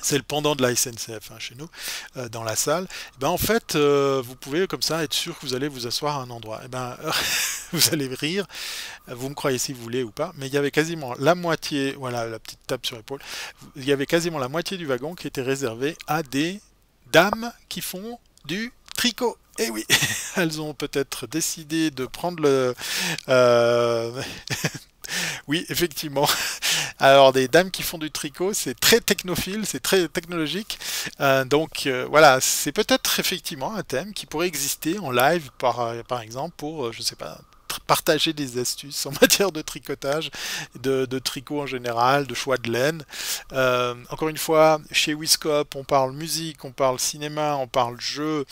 [SPEAKER 1] C'est le pendant de la SNCF hein, chez nous, dans la salle. Et ben, en fait, vous pouvez comme ça être sûr que vous allez vous asseoir à un endroit. Et ben, vous allez rire, vous me croyez si vous voulez ou pas, mais il y avait quasiment la moitié, voilà la petite tape sur l'épaule, il y avait quasiment la moitié du wagon qui était réservé à des dames qui font du tricot. Et oui, elles ont peut-être décidé de prendre le... Oui, effectivement. Alors, des dames qui font du tricot, c'est très technophile, c'est très technologique. Voilà, c'est peut-être effectivement un thème qui pourrait exister en live, par exemple, pour, je sais pas, partager des astuces en matière de tricotage, de tricot en général, de choix de laine. Encore une fois, chez Wiscop, on parle musique, on parle cinéma, on parle jeu,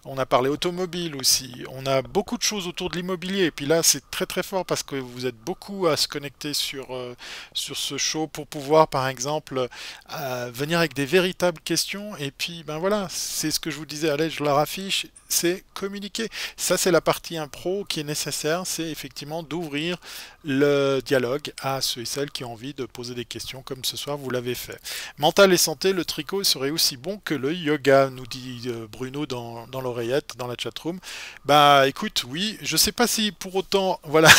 [SPEAKER 1] on a parlé automobile aussi. On a beaucoup de choses autour de l'immobilier. Et puis là, c'est très très fort parce que vous êtes beaucoup à se connecter sur ce show pour pouvoir, par exemple, venir avec des véritables questions. Et puis, ben voilà, c'est ce que je vous disais, allez, je la raffiche, c'est communiquer. Ça, c'est la partie impro qui est nécessaire, c'est c'est effectivement d'ouvrir le dialogue à ceux et celles qui ont envie de poser des questions comme ce soir vous l'avez fait. Mental et santé, le tricot serait aussi bon que le yoga, nous dit Bruno dans l'oreillette, dans la chatroom. Bah écoute, oui, je sais pas si pour autant, voilà,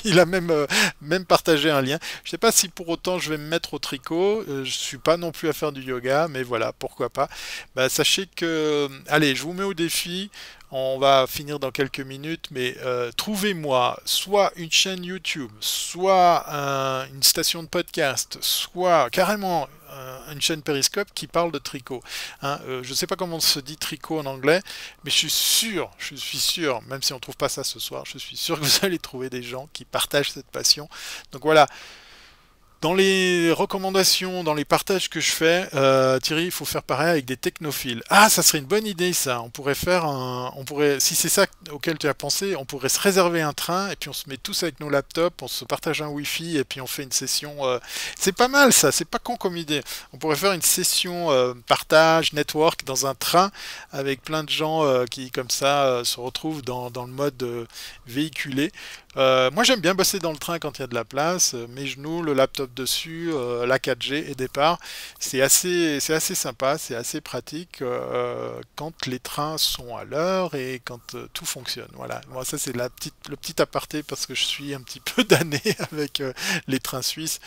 [SPEAKER 1] il a même partagé un lien. Je sais pas si pour autant je vais me mettre au tricot, je suis pas non plus à faire du yoga, mais voilà, pourquoi pas. Bah sachez que, allez, je vous mets au défi. On va finir dans quelques minutes, mais trouvez-moi soit une chaîne YouTube, soit une station de podcast, soit carrément une chaîne Periscope qui parle de tricot. Hein, je ne sais pas comment se dit tricot en anglais, mais je suis sûr, même si on ne trouve pas ça ce soir, je suis sûr que vous allez trouver des gens qui partagent cette passion. Donc voilà. Dans les recommandations, dans les partages que je fais, Thierry, il faut faire pareil avec des technophiles. Ah, ça serait une bonne idée, ça. Si c'est ça auquel tu as pensé, on pourrait se réserver un train et puis on se met tous avec nos laptops, on se partage un Wi-Fi et puis on fait une session. C'est pas mal, ça. C'est pas con comme idée. On pourrait faire une session partage, network dans un train avec plein de gens qui, comme ça, se retrouvent dans le mode véhiculé. Moi j'aime bien bosser dans le train quand il y a de la place, mes genoux, le laptop dessus, la 4G et départ. C'est assez sympa, c'est assez pratique quand les trains sont à l'heure et quand tout fonctionne. Voilà, moi ça c'est le petit aparté parce que je suis un petit peu damné avec les trains suisses.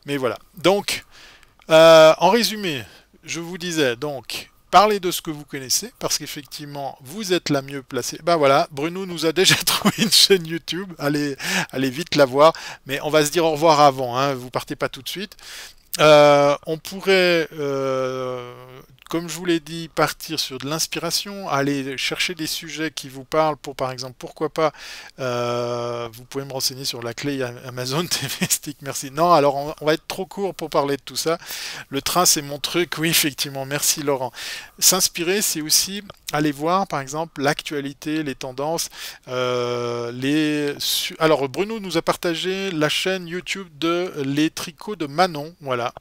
[SPEAKER 1] Mais voilà. Donc, en résumé, je vous disais donc. Parlez de ce que vous connaissez, parce qu'effectivement, vous êtes la mieux placée. Ben voilà, Bruno nous a déjà trouvé une chaîne YouTube. Allez vite la voir. Mais on va se dire au revoir avant, hein. Vous partez pas tout de suite. On pourrait, comme je vous l'ai dit, partir sur de l'inspiration, aller chercher des sujets qui vous parlent pour, par exemple, pourquoi pas, vous pouvez me renseigner sur la clé Amazon TV Stick, merci. Non, alors on va être trop court pour parler de tout ça. Le train, c'est mon truc, oui, effectivement, merci Laurent. S'inspirer, c'est aussi aller voir, par exemple, l'actualité, les tendances, alors Bruno nous a partagé la chaîne YouTube de Les Tricots de Manon, voilà.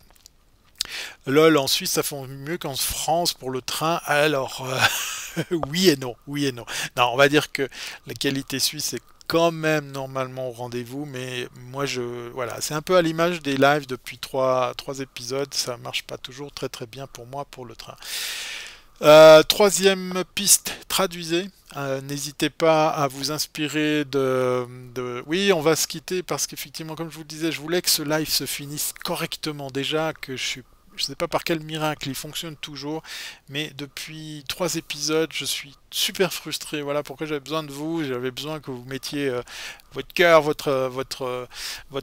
[SPEAKER 1] LOL, en Suisse, ça fait mieux qu'en France pour le train. Alors, oui et non, oui et non. Non, on va dire que la qualité suisse est quand même normalement au rendez-vous, mais moi, voilà, c'est un peu à l'image des lives depuis trois épisodes. Ça marche pas toujours très très bien pour moi pour le train. Troisième piste, traduisez. N'hésitez pas à vous inspirer Oui, on va se quitter parce qu'effectivement, comme je vous le disais, je voulais que ce live se finisse correctement. Déjà que je ne sais pas par quel miracle, il fonctionne toujours, mais depuis 3 épisodes, je suis super frustré. Voilà pourquoi j'avais besoin de vous. J'avais besoin que vous mettiez votre cœur, votre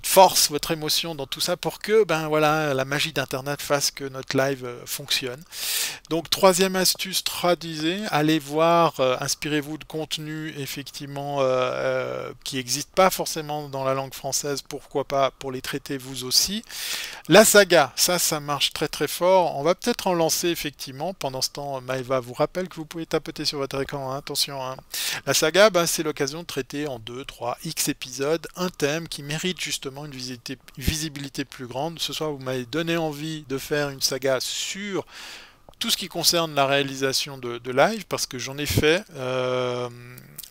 [SPEAKER 1] force, votre émotion dans tout ça pour que, ben voilà, la magie d'Internet fasse que notre live fonctionne. Donc, troisième astuce, traduisez. Allez voir, inspirez-vous de contenus effectivement qui n'existent pas forcément dans la langue française. Pourquoi pas pour les traiter vous aussi. La saga, ça marche très très fort. On va peut-être en lancer effectivement. Pendant ce temps, Maëva vous rappelle que vous pouvez tapoter sur votre écran, hein, attention. Hein. La saga, ben, c'est l'occasion de traiter en 2, 3, X épisodes un thème qui mérite justement une visibilité plus grande. Ce soir, vous m'avez donné envie de faire une saga sur tout ce qui concerne la réalisation de live, parce que j'en ai fait,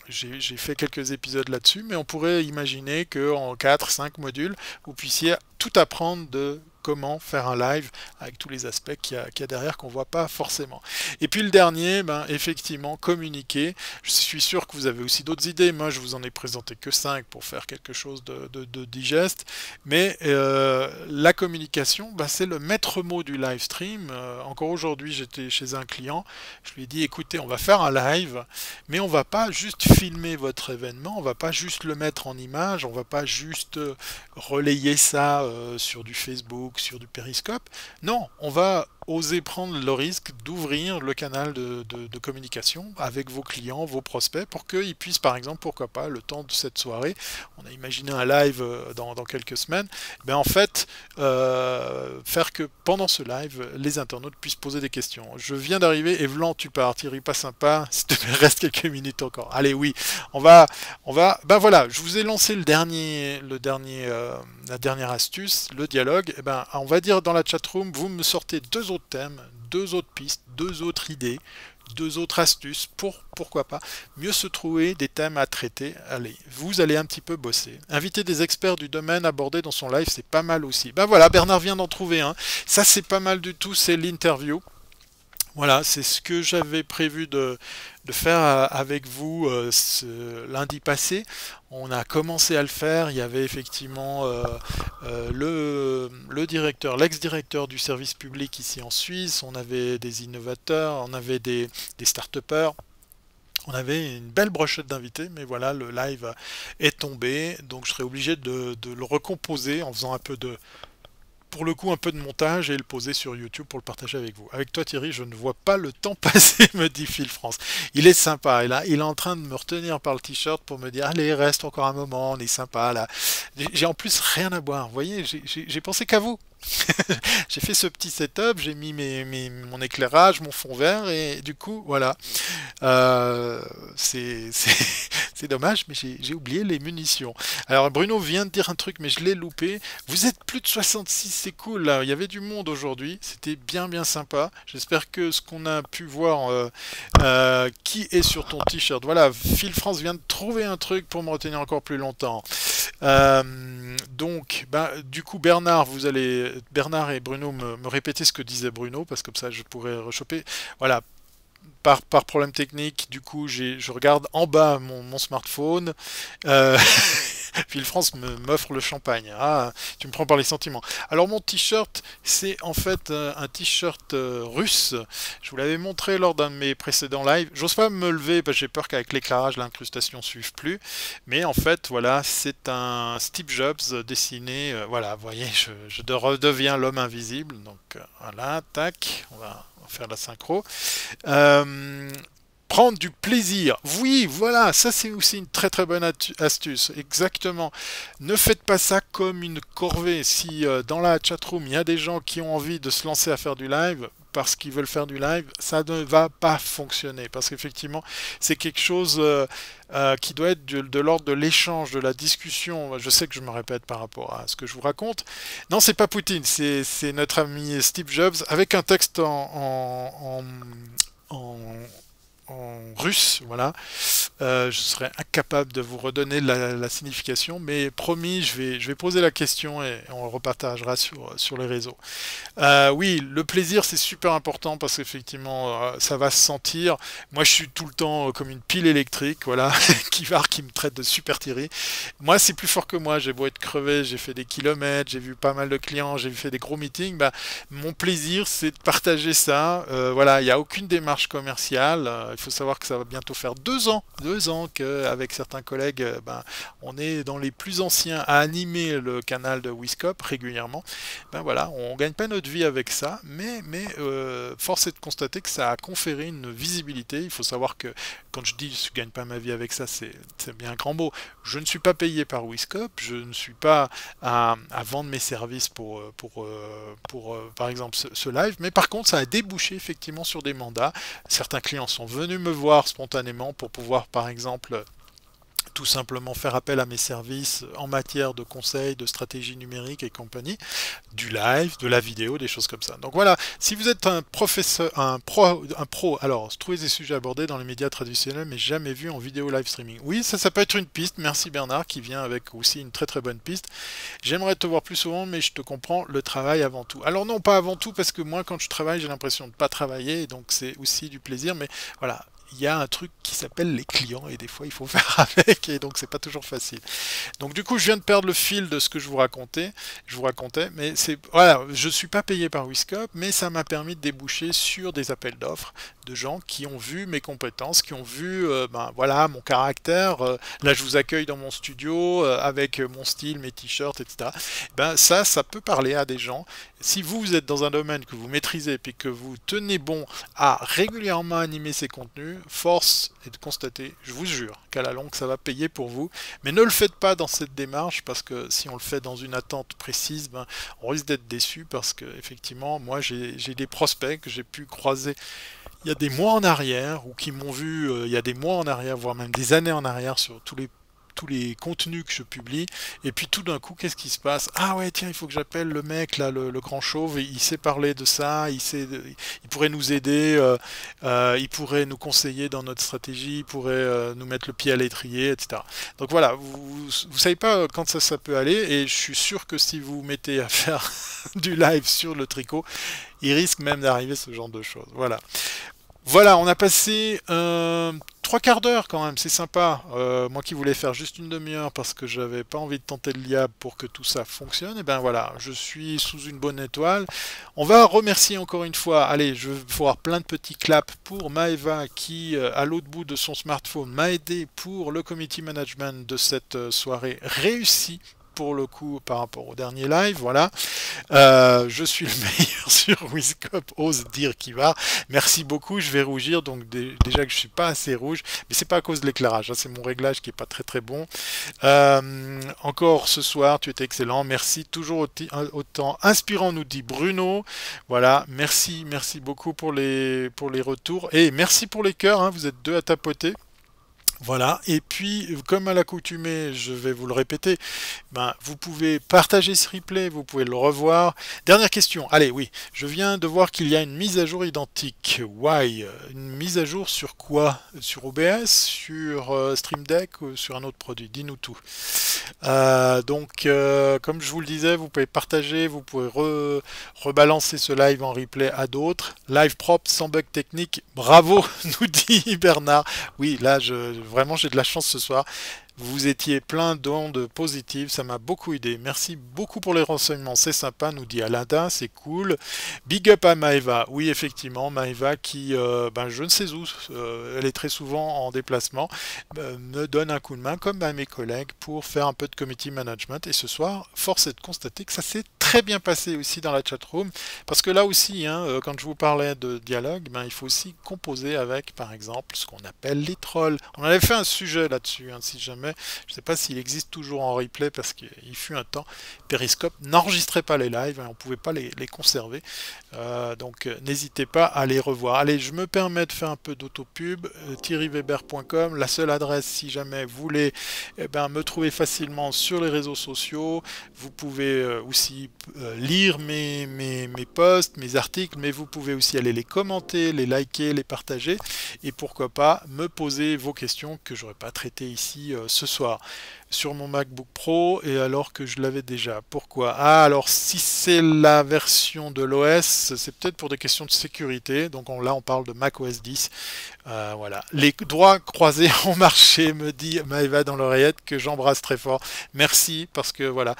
[SPEAKER 1] j'ai fait quelques épisodes là-dessus, mais on pourrait imaginer qu'en 4-5 modules, vous puissiez tout apprendre de comment faire un live avec tous les aspects qu'il y a derrière qu'on voit pas forcément. Et puis le dernier, ben, effectivement, communiquer. Je suis sûr que vous avez aussi d'autres idées. Moi, je vous en ai présenté que 5 pour faire quelque chose de digeste. Mais la communication, ben, c'est le maître mot du live stream. Encore aujourd'hui, j'étais chez un client. Je lui ai dit, écoutez, on va faire un live, mais on va pas juste filmer votre événement, on va pas juste le mettre en image, on va pas juste relayer ça sur du Facebook, sur du périscope. Non, on va oser prendre le risque d'ouvrir le canal de communication avec vos clients, vos prospects, pour qu'ils puissent, par exemple, pourquoi pas, le temps de cette soirée, on a imaginé un live dans quelques semaines, ben en fait, faire que pendant ce live, les internautes puissent poser des questions. Je viens d'arriver, et Vlan, tu pars, Thierry, pas sympa, s'il te plaît, reste quelques minutes encore. Allez, oui, ben voilà, je vous ai lancé la dernière astuce, le dialogue. Eh ben, on va dire dans la chatroom, vous me sortez 2 autres thèmes, 2 autres pistes, 2 autres idées deux autres astuces pour, pourquoi pas, mieux se trouver des thèmes à traiter. Allez, vous allez un petit peu bosser. Inviter des experts du domaine abordé dans son live, c'est pas mal aussi. Ben voilà, Bernard vient d'en trouver un. Ça, c'est pas mal du tout, c'est l'interview. Voilà, c'est ce que j'avais prévu de faire avec vous lundi passé. On a commencé à le faire. Il y avait effectivement le directeur, l'ex-directeur du service public ici en Suisse. On avait des innovateurs, on avait des start-upers. On avait une belle brochette d'invités, mais voilà, le live est tombé. Donc je serai obligé de le recomposer en faisant un peu de pour le coup un peu de montage et le poser sur YouTube pour le partager avec vous. Avec toi Thierry, je ne vois pas le temps passer, me dit Phil France. Il est sympa, il est en train de me retenir par le t-shirt pour me dire allez, reste encore un moment, on est sympa là. J'ai en plus rien à boire, vous voyez, j'ai pensé qu'à vous. J'ai fait ce petit setup, j'ai mis mon éclairage, mon fond vert et du coup voilà. Euh, c'est dommage, mais j'ai oublié les munitions. Alors Bruno vient de dire un truc, mais je l'ai loupé. Vous êtes plus de 66, c'est cool là. Il y avait du monde aujourd'hui, c'était bien sympa. J'espère que ce qu'on a pu voir, qui est sur ton t-shirt. Voilà, Phil France vient de trouver un truc pour me retenir encore plus longtemps. Donc, bah, du coup, Bernard et Bruno me répéter ce que disait Bruno, parce que comme ça, je pourrais rechoper. Voilà, par problème technique, du coup, je regarde en bas mon smartphone. Euh, Phil France m'offre le champagne. Ah, tu me prends par les sentiments. Alors mon t-shirt, c'est en fait un t-shirt russe. Je vous l'avais montré lors d'un de mes précédents lives. J'ose pas me lever parce que j'ai peur qu'avec l'éclairage, l'incrustation ne suive plus. Mais en fait, voilà, c'est un Steve Jobs dessiné. Voilà, vous voyez, je redeviens l'homme invisible. Donc voilà, tac, on va faire la synchro. Euh, Prendre du plaisir. Oui, voilà, ça c'est aussi une très bonne astuce. Exactement. Ne faites pas ça comme une corvée. Si dans la chatroom il y a des gens qui ont envie de se lancer à faire du live, parce qu'ils veulent faire du live, ça ne va pas fonctionner. Parce qu'effectivement, c'est quelque chose qui doit être de l'ordre de l'échange, de la discussion. Je sais que je me répète par rapport à ce que je vous raconte. Non, c'est pas Poutine, c'est notre ami Steve Jobs avec un texte en, en russe, voilà. Je serais incapable de vous redonner la signification, mais promis, je vais poser la question et on le repartagera sur les réseaux. Oui, le plaisir c'est super important parce qu'effectivement ça va se sentir. Moi je suis tout le temps comme une pile électrique, voilà, qui me traite de super Thierry. Moi c'est plus fort que moi, j'ai beau être crevé, j'ai fait des kilomètres, j'ai vu pas mal de clients, j'ai fait des gros meetings, bah, mon plaisir c'est de partager ça. Voilà, il n'y a aucune démarche commerciale. Il faut savoir que ça va bientôt faire 2 ans qu'avec certains collègues, ben, on est dans les plus anciens à animer le canal de Wiscop régulièrement. Ben voilà, on gagne pas notre vie avec ça, mais force est de constater que ça a conféré une visibilité. Il faut savoir que quand je dis je gagne pas ma vie avec ça, c'est bien un grand mot. Je ne suis pas payé par Wiscop, je ne suis pas à vendre mes services pour par exemple ce live, mais par contre ça a débouché effectivement sur des mandats. Certains clients sont venus me voir spontanément pour pouvoir par exemple tout simplement faire appel à mes services en matière de conseils, de stratégie numérique et compagnie, du live, de la vidéo, des choses comme ça. Donc voilà, si vous êtes un professeur, un pro, alors trouvez des sujets abordés dans les médias traditionnels mais jamais vus en vidéo live streaming. Oui, ça peut être une piste, merci Bernard qui vient avec aussi une très bonne piste. J'aimerais te voir plus souvent mais je te comprends, le travail avant tout. Alors non, pas avant tout parce que moi quand je travaille j'ai l'impression de ne pas travailler et donc c'est aussi du plaisir, mais voilà, il y a un truc qui s'appelle les clients et des fois il faut faire avec et donc c'est pas toujours facile. Donc du coup je viens de perdre le fil de ce que je vous racontais, mais c'est voilà, je suis pas payé par Wiscop, mais ça m'a permis de déboucher sur des appels d'offres de gens qui ont vu mes compétences, qui ont vu ben voilà mon caractère. Là je vous accueille dans mon studio avec mon style, mes t-shirts, etc. Ben ça peut parler à des gens. Si vous êtes dans un domaine que vous maîtrisez et que vous tenez bon à régulièrement animer ces contenus, force est de constater, je vous jure, qu'à la longue ça va payer pour vous. Mais ne le faites pas dans cette démarche parce que si on le fait dans une attente précise, ben, on risque d'être déçu parce que effectivement, moi j'ai des prospects que j'ai pu croiser il y a des mois en arrière ou qui m'ont vu il y a des mois en arrière, voire même des années en arrière sur tous les tous les contenus que je publie, et puis tout d'un coup, qu'est-ce qui se passe? Ah ouais, tiens, il faut que j'appelle le mec, là, le grand chauve, il sait parler de ça, il pourrait nous aider, il pourrait nous conseiller dans notre stratégie, il pourrait nous mettre le pied à l'étrier, etc. Donc voilà, vous savez pas quand ça peut aller, et je suis sûr que si vous vous mettez à faire du live sur le tricot, il risque même d'arriver ce genre de choses. Voilà. Voilà, on a passé 3/4 d'heure quand même, c'est sympa. Moi qui voulais faire juste une demi-heure parce que j'avais pas envie de tenter le diable pour que tout ça fonctionne, et ben voilà, je suis sous une bonne étoile. On va remercier encore une fois, allez, je vais voir plein de petits claps pour Maeva qui, à l'autre bout de son smartphone, m'a aidé pour le community management de cette soirée réussie pour le coup par rapport au dernier live, voilà. Je suis le meilleur sur Wizcop, ose dire qui va. Merci beaucoup, je vais rougir, donc déjà que je suis pas assez rouge, mais c'est pas à cause de l'éclairage, hein, c'est mon réglage qui est pas très très bon. Encore ce soir, tu étais excellent, merci, toujours autant inspirant, nous dit Bruno. Voilà, merci beaucoup pour les retours, et merci pour les cœurs, hein, vous êtes deux à tapoter. Voilà, et puis comme à l'accoutumée, je vais vous le répéter, ben, vous pouvez partager ce replay, vous pouvez le revoir. Dernière question, allez, oui, je viens de voir qu'il y a une mise à jour identique. Why? Une mise à jour sur quoi? Sur OBS, sur Stream Deck ou sur un autre produit? Dis-nous tout. Comme je vous le disais, vous pouvez partager, vous pouvez rebalancer ce live en replay à d'autres. Live propre, sans bug technique, bravo, nous dit Bernard. Oui, là, vraiment, j'ai de la chance ce soir. Vous étiez plein d'ondes positives, ça m'a beaucoup aidé. Merci beaucoup pour les renseignements, c'est sympa, nous dit Aladdin, c'est cool. Big up à Maeva, oui effectivement, Maeva qui, je ne sais où, elle est très souvent en déplacement, me donne un coup de main, comme à mes collègues, pour faire un peu de community management. Et ce soir, force est de constater que ça s'est très bien passé aussi dans la chatroom, parce que là aussi, hein, quand je vous parlais de dialogue, il faut aussi composer avec, par exemple, ce qu'on appelle les trolls. On avait fait un sujet là-dessus, hein, si jamais. Je ne sais pas s'il existe toujours en replay parce qu'il fut un temps, Periscope n'enregistrait pas les lives, hein, on ne pouvait pas les conserver. N'hésitez pas à les revoir. Allez, je me permets de faire un peu d'autopub. thierryweber.com, la seule adresse si jamais vous voulez me trouver facilement sur les réseaux sociaux. Vous pouvez aussi lire mes posts, mes articles, mais vous pouvez aussi aller les commenter, les liker, les partager et pourquoi pas me poser vos questions que j'aurais pas traitées ici ce soir sur mon MacBook Pro, et alors que je l'avais déjà. Pourquoi? Ah, alors si c'est la version de l'OS, c'est peut-être pour des questions de sécurité. Donc là, on parle de macOS 10. Voilà. Les doigts croisés ont marché, me dit Maëva dans l'oreillette, que j'embrasse très fort. Merci, parce que voilà,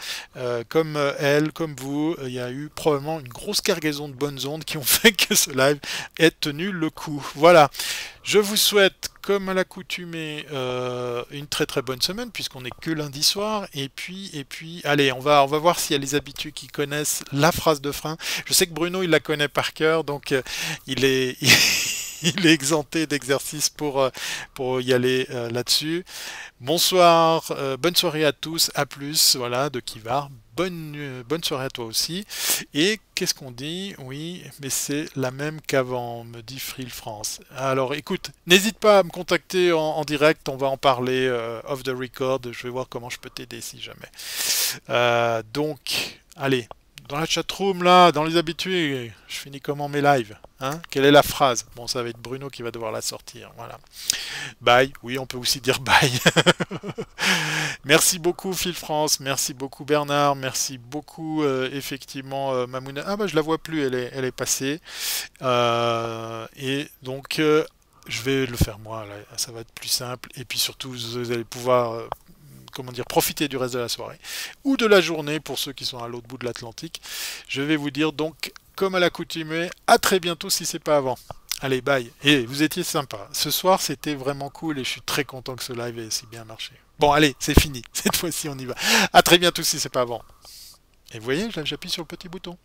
[SPEAKER 1] comme elle, comme vous, il y a eu probablement une grosse cargaison de bonnes ondes qui ont fait que ce live ait tenu le coup. Voilà. Je vous souhaite, comme à l'accoutumée, une très très bonne semaine, puisqu'on n'est que lundi soir. Et puis, allez, on va voir s'il y a les habitués qui connaissent la phrase de frein. Je sais que Bruno, il la connaît par cœur, donc il est il est exempté d'exercice pour y aller là-dessus. Bonsoir, bonne soirée à tous, à plus, voilà, de Kivar. Bonne soirée à toi aussi. Et qu'est-ce qu'on dit? Oui, mais c'est la même qu'avant, me dit Freel France. Alors écoute, n'hésite pas à me contacter en direct, on va en parler off the record, je vais voir comment je peux t'aider si jamais. Allez, dans la chatroom là, dans les habitués, je finis comment mes lives, hein? Quelle est la phrase? Bon, ça va être Bruno qui va devoir la sortir, voilà. Bye, oui, on peut aussi dire bye. Merci beaucoup Phil France, merci beaucoup Bernard, merci beaucoup effectivement Mamouna. Ah bah je la vois plus, elle est passée. Et donc je vais le faire moi, là, ça va être plus simple. Et puis surtout vous allez pouvoir profiter du reste de la soirée ou de la journée pour ceux qui sont à l'autre bout de l'Atlantique. Je vais vous dire donc, comme à l'accoutumée, à très bientôt si c'est pas avant. Allez, bye. Et vous étiez sympa. Ce soir, c'était vraiment cool et je suis très content que ce live ait si bien marché. Bon, allez, c'est fini. Cette fois-ci, on y va. À très bientôt si c'est pas avant. Et vous voyez, j'appuie sur le petit bouton.